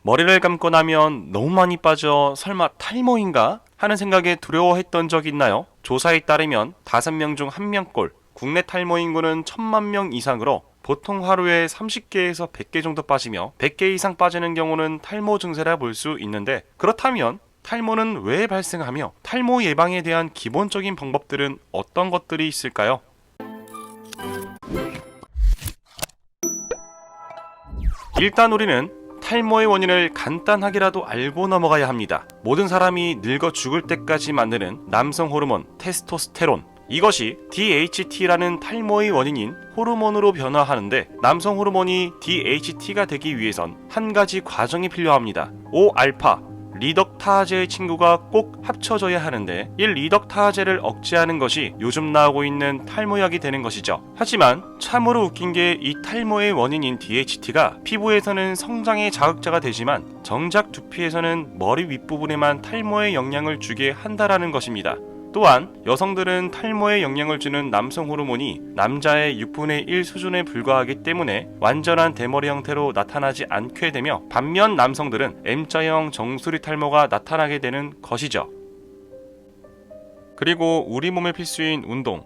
머리를 감고 나면 너무 많이 빠져 설마 탈모인가? 하는 생각에 두려워했던 적 있나요? 조사에 따르면 5명 중 1명꼴 국내 탈모 인구는 1000만 명 이상으로 보통 하루에 30개에서 100개 정도 빠지며 100개 이상 빠지는 경우는 탈모 증세라 볼 수 있는데, 그렇다면 탈모는 왜 발생하며 탈모 예방에 대한 기본적인 방법들은 어떤 것들이 있을까요? 일단 우리는 탈모의 원인을 간단하게라도 알고 넘어가야 합니다. 모든 사람이 늙어 죽을 때까지 만드는 남성 호르몬 테스토스테론, 이것이 DHT라는 탈모의 원인인 호르몬으로 변화하는데, 남성 호르몬이 DHT가 되기 위해선 한 가지 과정이 필요합니다. 5알파 리덕타제의 친구가 꼭 합쳐져야 하는데, 이 리덕타제를 억제하는 것이 요즘 나오고 있는 탈모약이 되는 것이죠. 하지만 참으로 웃긴 게 이 탈모의 원인인 DHT가 피부에서는 성장의 자극자가 되지만 정작 두피에서는 머리 윗부분에만 탈모의 영향을 주게 한다라는 것입니다. 또한 여성들은 탈모에 영향을 주는 남성 호르몬이 남자의 6분의 1 수준에 불과하기 때문에 완전한 대머리 형태로 나타나지 않게 되며, 반면 남성들은 M자형 정수리 탈모가 나타나게 되는 것이죠. 그리고 우리 몸의 필수인 운동,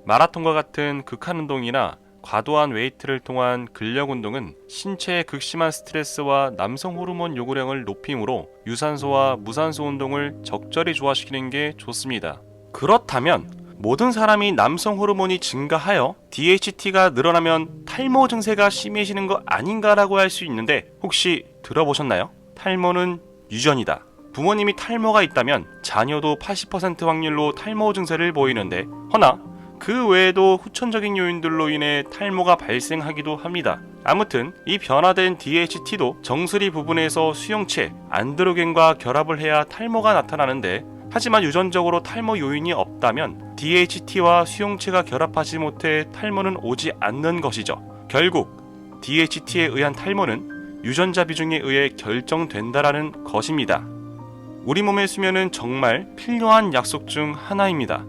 마라톤과 같은 극한 운동이나 과도한 웨이트를 통한 근력 운동은 신체의 극심한 스트레스와 남성 호르몬 요구량을 높이므로 유산소와 무산소 운동을 적절히 조화시키는 게 좋습니다. 그렇다면 모든 사람이 남성 호르몬이 증가하여 DHT가 늘어나면 탈모 증세가 심해지는 거 아닌가라고 할 수 있는데, 혹시 들어보셨나요? 탈모는 유전이다. 부모님이 탈모가 있다면 자녀도 80% 확률로 탈모 증세를 보이는데, 허나 그 외에도 후천적인 요인들로 인해 탈모가 발생하기도 합니다. 아무튼 이 변화된 DHT도 정수리 부분에서 수용체, 안드로겐과 결합을 해야 탈모가 나타나는데, 하지만 유전적으로 탈모 요인이 없다면 DHT와 수용체가 결합하지 못해 탈모는 오지 않는 것이죠. 결국 DHT에 의한 탈모는 유전자 비중에 의해 결정된다라는 것입니다. 우리 몸의 수면은 정말 필요한 약속 중 하나입니다.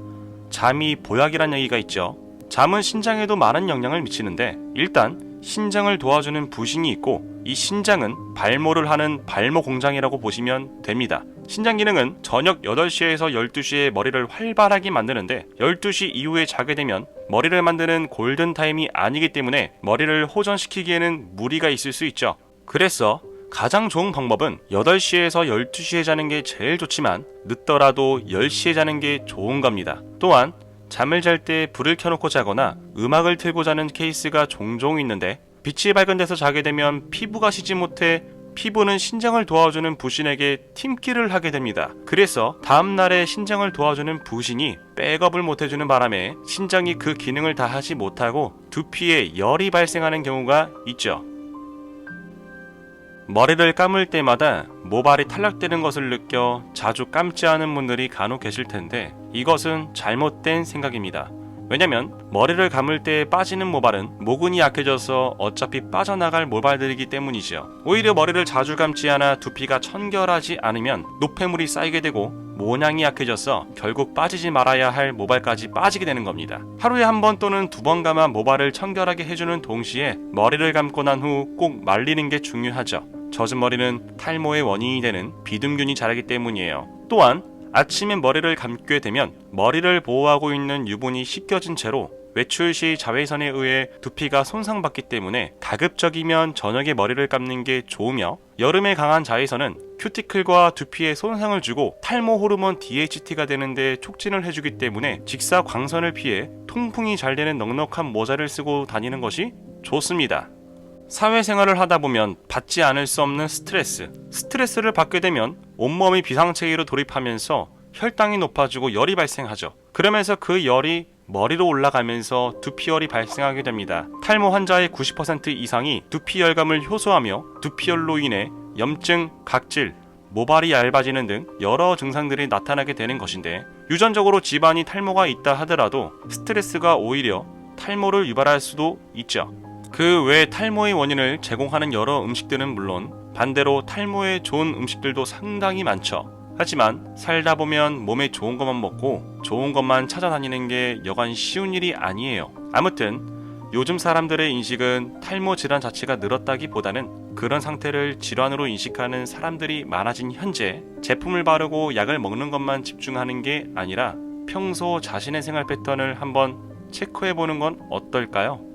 잠이 보약이란 얘기가 있죠. 잠은 신장에도 많은 영향을 미치는데, 일단 신장을 도와주는 부신이 있고, 이 신장은 발모를 하는 발모 공장이라고 보시면 됩니다. 신장 기능은 저녁 8시에서 12시에 머리를 활발하게 만드는데, 12시 이후에 자게 되면 머리를 만드는 골든타임이 아니기 때문에 머리를 호전시키기에는 무리가 있을 수 있죠. 그래서 가장 좋은 방법은 8시에서 12시에 자는 게 제일 좋지만, 늦더라도 10시에 자는 게 좋은 겁니다. 또한 잠을 잘 때 불을 켜놓고 자거나 음악을 틀고 자는 케이스가 종종 있는데, 빛이 밝은 데서 자게 되면 피부가 쉬지 못해 피부는 신장을 도와주는 부신에게 팀킬을 하게 됩니다. 그래서 다음날에 신장을 도와주는 부신이 백업을 못해주는 바람에 신장이 그 기능을 다 하지 못하고 두피에 열이 발생하는 경우가 있죠. 머리를 감을 때마다 모발이 탈락되는 것을 느껴 자주 감지 않은 분들이 간혹 계실 텐데, 이것은 잘못된 생각입니다. 왜냐면 머리를 감을 때 빠지는 모발은 모근이 약해져서 어차피 빠져나갈 모발들이기 때문이죠. 오히려 머리를 자주 감지 않아 두피가 청결하지 않으면 노폐물이 쌓이게 되고 모낭이 약해져서 결국 빠지지 말아야 할 모발까지 빠지게 되는 겁니다. 하루에 1번 또는 2번 감아 모발을 청결하게 해주는 동시에 머리를 감고 난 후 꼭 말리는 게 중요하죠. 젖은 머리는 탈모의 원인이 되는 비듬균이 자라기 때문이에요. 또한 아침에 머리를 감게 되면 머리를 보호하고 있는 유분이 씻겨진 채로 외출 시 자외선에 의해 두피가 손상받기 때문에 가급적이면 저녁에 머리를 감는 게 좋으며, 여름에 강한 자외선은 큐티클과 두피에 손상을 주고 탈모 호르몬 DHT가 되는데 촉진을 해주기 때문에 직사 광선을 피해 통풍이 잘 되는 넉넉한 모자를 쓰고 다니는 것이 좋습니다. 사회생활을 하다 보면 받지 않을 수 없는 스트레스를 받게 되면 온몸이 비상체계로 돌입하면서 혈당이 높아지고 열이 발생하죠. 그러면서 그 열이 머리로 올라가면서 두피열이 발생하게 됩니다. 탈모 환자의 90% 이상이 두피열감을 호소하며 두피열로 인해 염증, 각질, 모발이 얇아지는 등 여러 증상들이 나타나게 되는 것인데, 유전적으로 집안이 탈모가 있다 하더라도 스트레스가 오히려 탈모를 유발할 수도 있죠. 그 외 탈모의 원인을 제공하는 여러 음식들은 물론 반대로 탈모에 좋은 음식들도 상당히 많죠. 하지만 살다 보면 몸에 좋은 것만 먹고 좋은 것만 찾아다니는 게 여간 쉬운 일이 아니에요. 아무튼 요즘 사람들의 인식은 탈모 질환 자체가 늘었다기보다는 그런 상태를 질환으로 인식하는 사람들이 많아진 현재, 제품을 바르고 약을 먹는 것만 집중하는 게 아니라 평소 자신의 생활 패턴을 한번 체크해보는 건 어떨까요?